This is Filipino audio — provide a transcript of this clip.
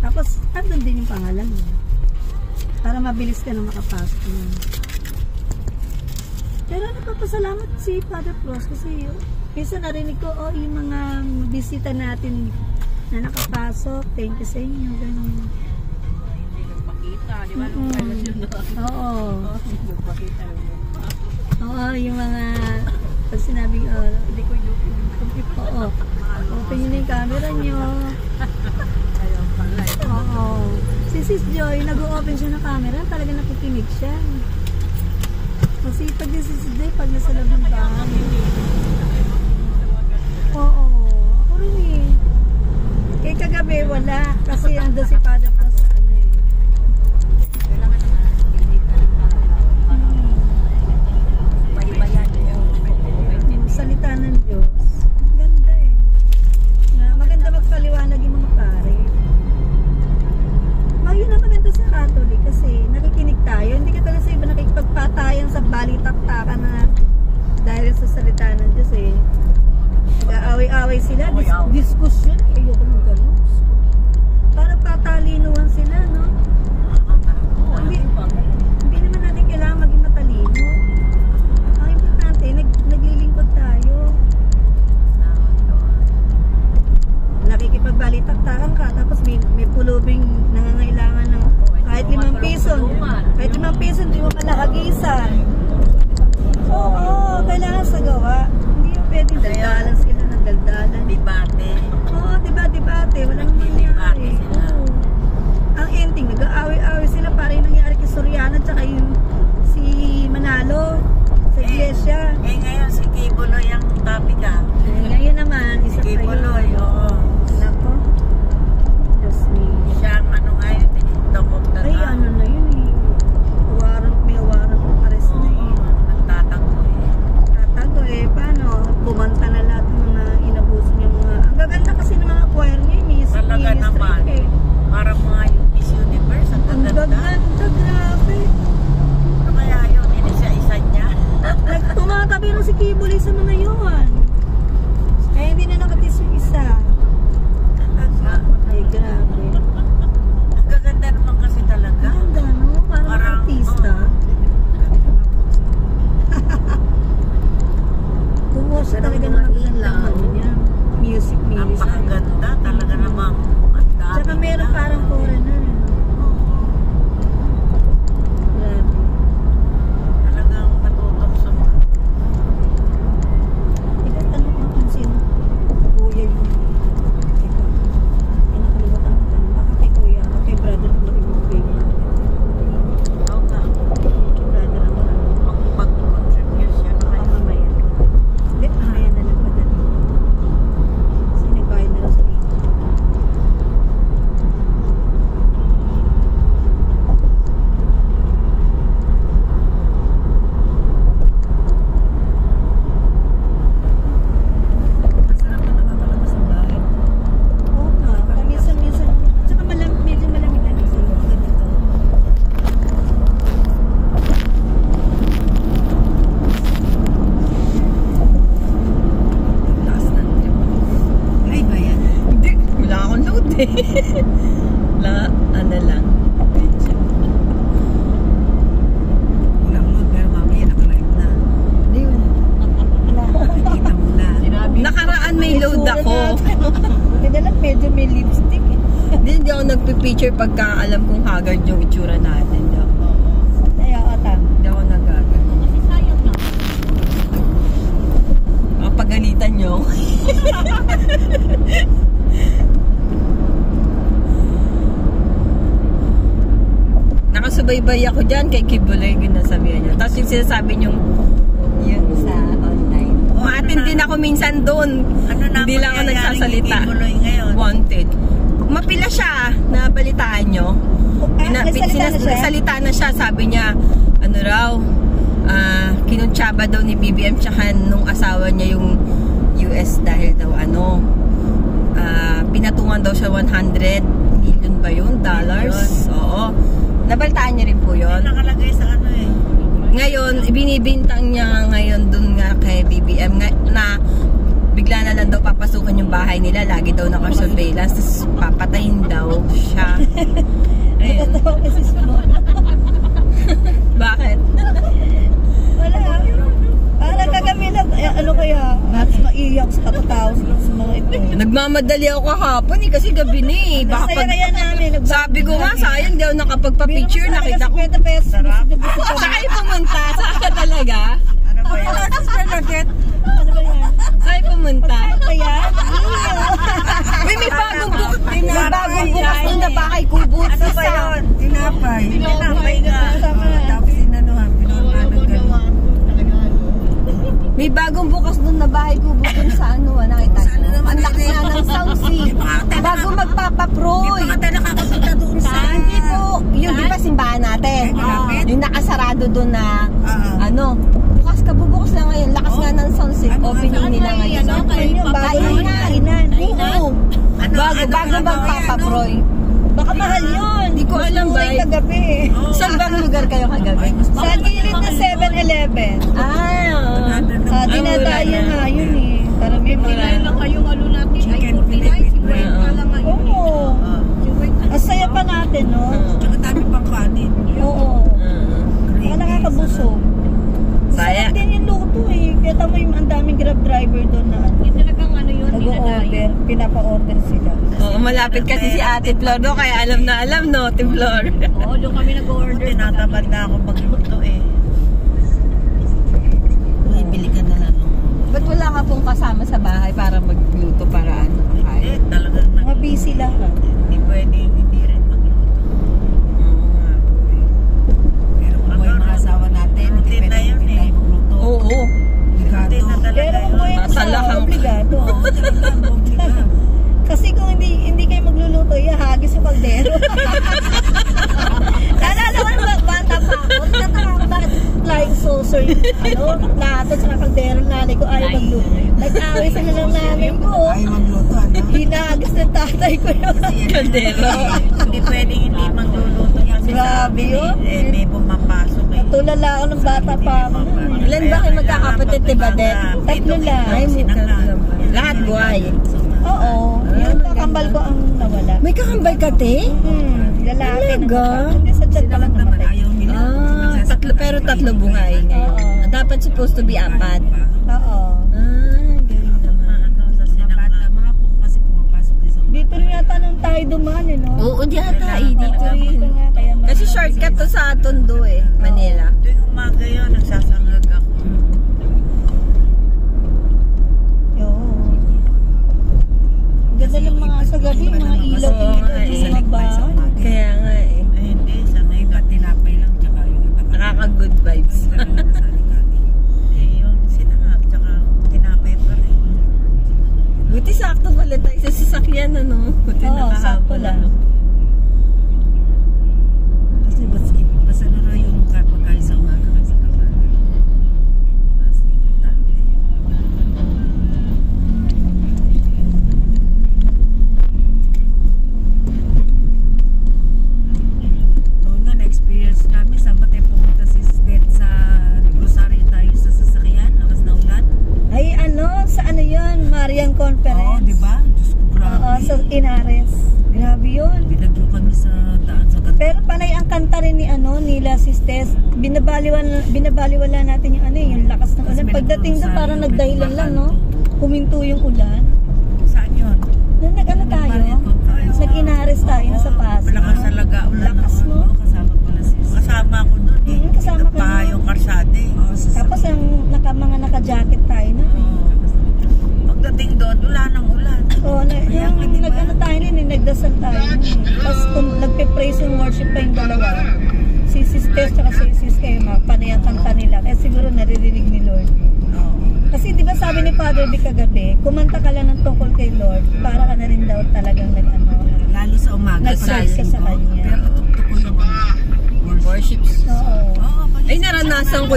Tapos, andun din yung pangalan mo. Para mabilis ka na makapasok na. Pero nagpapasalamat si Father Frost kasi minsan narinig ko, yung mga bisita natin na nakapasok, thank you sa inyo, ganyan. Hindi nagpakita, di ba? Oo. Nagpakita. Oo, yung mga pag sinabi, hindi ko yung oo. Open nyo na yung camera nyo. Ayaw pala. Oo. Si Sis Joy, nag-open siya ng camera, talaga nakikinig siya. Kasi pag si Sis Joy, pag nasa loob ng bahay. Oo. Ako rin eh. Kaya kagabi wala. Kasi ando si Father Frost sa ano eh. Kailangan naman, hindi ka maibayan Yung salita ng Diyos. Ganda eh. Maganda magpaliwanag yung mga pare. Yun ang maganda sa Catholic kasi nakikinig tayo. Hindi ka talaga sa iba nakikipagpatayan sa balitaktakan na dahil sa salita ng Diyos eh. Nag-aaway-aaway sila. Diskusyon. Ayoko ng gano'n. Para patalinuhan sila, no? Hindi naman natin kailangan maging matalino. Ang importante, naglilingkod tayo. Nakikipagbalitaktakan ka, tapos may pulubing nangangailangan ng kahit 5 piso. Kahit 5 piso, hindi mo malahagisan. Oo, kailangan sa gawa. Hindi yung pwedeng daldalan sila ng daldalan. Debate. Oo, debate. Walang nangyari. Ang ending, nag-aaway-aaway sila para yung nangyari kay Soriano at saka yung si Manalo sa iglesia. Ngayon si Kibuloy ang topic Ngayon naman, isa pa yun. Kibuloy, oo. Nako. Diyos me. Siya ang ano ngayon, top of the Ay, ano na yun eh. May warrant of arrest na eh. Nagtatango Tatago eh. Paano? Kumanta na lahat ng mga inabuso niya mga... Ang gaganda kasi ng mga choir niya eh. Music talaga naman. eh. Parang mga Miss Universe, ang Ang gaganda. gaganda, grabe. Kaya yun, isa niya. Tumatabi rin si Kibuloy sa mga yun. Kaya hindi na nakatis yung isa. Ay, grabe. Ang gaganda naman kasi talaga. Ang ganda, no? Parang artista. Kumuha siya talaga ng magandang ano niya. Music. Napakaganda talaga namang ang dami. Tsaka meron parang foreigner. Grabe. Talagang matutok sa Tanong ko kung sino kuya yung nakalimutan ko tanong. Baka kay kuya, kay brother ko ibibigay. Oo nga. Brother ako na. Mag-contribution na kayo. Mamaya. Hindi, mamaya na lang padala. Kasi nagbayad na lang sa ito. Masarap na nakakalabas ang bahay. Oo nga, minsan-minsan. Tsaka medyo malamig-lamig sa iyo. Ganito. Taas ng trip. Ay ba yan? Hindi. Wala akong load eh. Ano lang. Walang load pero mamaya nakalive na. Hindi mo na. Nakikita mo na. Nakaraan may load ako. Kaya lang medyo may lipstick eh. Hindi ako nagpipicture pagka alam kong haggard yung itsura natin. Kaya atang. Hindi ako nagagad. Kasi sayang na. Pagalitan nyo. Nakasubaybay ako dyan kay Kibuloy, ginasabihan niya. Tapos yung sinasabi niyong yun sa online. Maatin din ako minsan doon. Hindi lang ako nagsasalita. Wanted. Mapila siya, nabalitaan nyo. Nagsalita na siya, sabi niya, ano raw, kinuntsaba daw ni BBM tsaka nung asawa niya yung US dahil daw pinatungan daw siya 100 million ba yun? Dollars? Oo. Nabalitaan niya rin po yun. Nakalagay sa ano eh. Ngayon, ibinibintang niya ngayon dun nga kay BBM na bigla na lang daw papasukan yung bahay nila. Lagi daw naka-surveillance. Tapos papatayin daw siya. Nagmamadali ako kahapon eh, kasi gabi na eh. Baka Masaya kaya namin. sabi ko nga, sayang di ako nakapagpa-picture, nakita ko. 50 pesos. Saan kayo pumunta? Saan ka talaga? Ano ba yan? Ano ba yan? Saan kayo pumunta? Kaya? Uy, may bagong bukas doon na bahay kubot. Ano ba yun? Tinapay. Tinapay nga. Tapos inanuhan, pinurmahan ng gano'n. May bagong bukas doon na bahay kubot doon sa ano, nakita ko. Ang laki nga ng sound system. Bago magpapaproy. Hindi pa ka nakakapunta doon sa... Hindi po. Yung di ba simbahan natin? Yung nakasarado doon na, ano, bukas ka, bubukas lang ngayon. Lakas nga ng sound system. Opening nila ngayon. Kainan. Oo. Bago magpapaproy. Baka mahal yun. Hindi ko alam ba. Kagabi. Saan bang lugar kayo kagabi? Sa gilid ng 7-Eleven. Dinadayo nga yun eh. Para may Kailan lang kayong ano natin? Ay, 49, 50 lang ngayon. Oo. Ang saya pa natin, no? Tsaka dami pang kanin. Oo. Wala nakakabusog. Saya. Sarap din yung luto eh. Kaya tamo yung ang daming grab driver doon na Hindi talagang ano yun, nag-o-order. Pinapa-order sila. Oo, malapit kasi si Ate Flor, no? Kaya alam na alam, no, Ate Flor. Oo, doon kami nag-order. Tinatamad na ako magluto eh. Bili ka na lang. Ba't wala ka pong kasama sa bahay para magluto para ano? Eh, talagang Mga busy lahat. hindi pwede, hindi rin magluto. Pero kung may mga asawa natin, hindi pwede tayo magluto. Oo. Hindi na talaga Pero kung may Nasa asawa, lakang- obligado. Oo, talagang obliga. Kasi kung hindi kayo magluluto, ihahagis yung kaldero. Naalala ko naman, bata pa ako. Nagtataka ako bakit flying saucer yung plato sa kaldero. Nanay ko ayaw magluto. Nag-away sa nalang nanay ko. Ayaw magluto, ano? Hinagis ng tatay ko yun. Kaldero. Hindi pwedeng hindi magluluto kasi Grabe yun. may pumapasok eh. Tulala ako ng bata pa ako. Ilan ba kayo magkakapatid, diba, Det? Tatlo lang. Ay, lahat buhay. Oo. Yung kakambal ko ang nawala. May kakambal ka, te? Lalaki Talaga? Hindi sa chat pa lang Naman namatay. ayaw nila. Tatlo, pero tatlo buhay ngayon. Dapat supposed to be 4. Oo. Galing naman. Mga po kasi pumapasok din sa Dito rin yata nung tayo dumaan eh, no? Oo, dito rin. Dito nga, kaya Kasi shortcut to sa Tondo eh, Manila. tuwing umaga yun, nagsasangag ako. Ganda lang mga sa gabi, mga ilaw yung mga bahay. Kaya nga eh. Ay, hindi, sa iba tinapay lang, tsaka yung iba. Nakaka-good vibes. Yung sinangag, tsaka tinapay pa rin. Buti sakto pala tayo sa sasakyan, ano? Buti Oo, sakto nakahabol, lang. ano? Kasi basta na yung pagkain sa umaga kasi sa kapal. Mas importante. Noon nga, na-experience namin, saan ba tayo pumunta si Det sa Rosario tayo sa sasakyan, lakas na ulan. Ay ano, sa ano yun? Marian Conference. Oo, di ba? Diyos ko, grabe. Oo, sa Inares. Grabe yun. Binagyo kami sa daan sa Gat. Pero panay ang kanta rin ni ano, nila Sistes. Binabaliwala natin yung ano, yung lakas ng ulan. Pagdating doon parang nagdahilan lang, no? Huminto yung ulan. Saan yun? Noon nag-ano tayo? Sa Inares tayo, nasa Pasig. Malakas talaga ulan. Lakas, no? Kasama ko na sis. Kasama ko doon eh. Kasama ka Nagpaha na. yung karsada eh. Tapos ang mga naka-jacket tayo na. Pagdating doon, wala nang ulan. Oo, yung nag-ano tayo nun, nagdasal tayo. Tapos kung nagpe-praise and worship pa yung dalawa, si Sistes at si Sis Emma, panay ang kanta nila. Kaya siguro naririnig ni Lord. Kasi di ba sabi ni Father Vic kagabi, kumanta ka lang ng tungkol kay Lord, para ka na rin daw talagang nag-ano. Lalo sa umaga. Nag-praise ka sa kanya. Pero patutok ko yung Worships. Oo. Oo, Ay, naranasan ko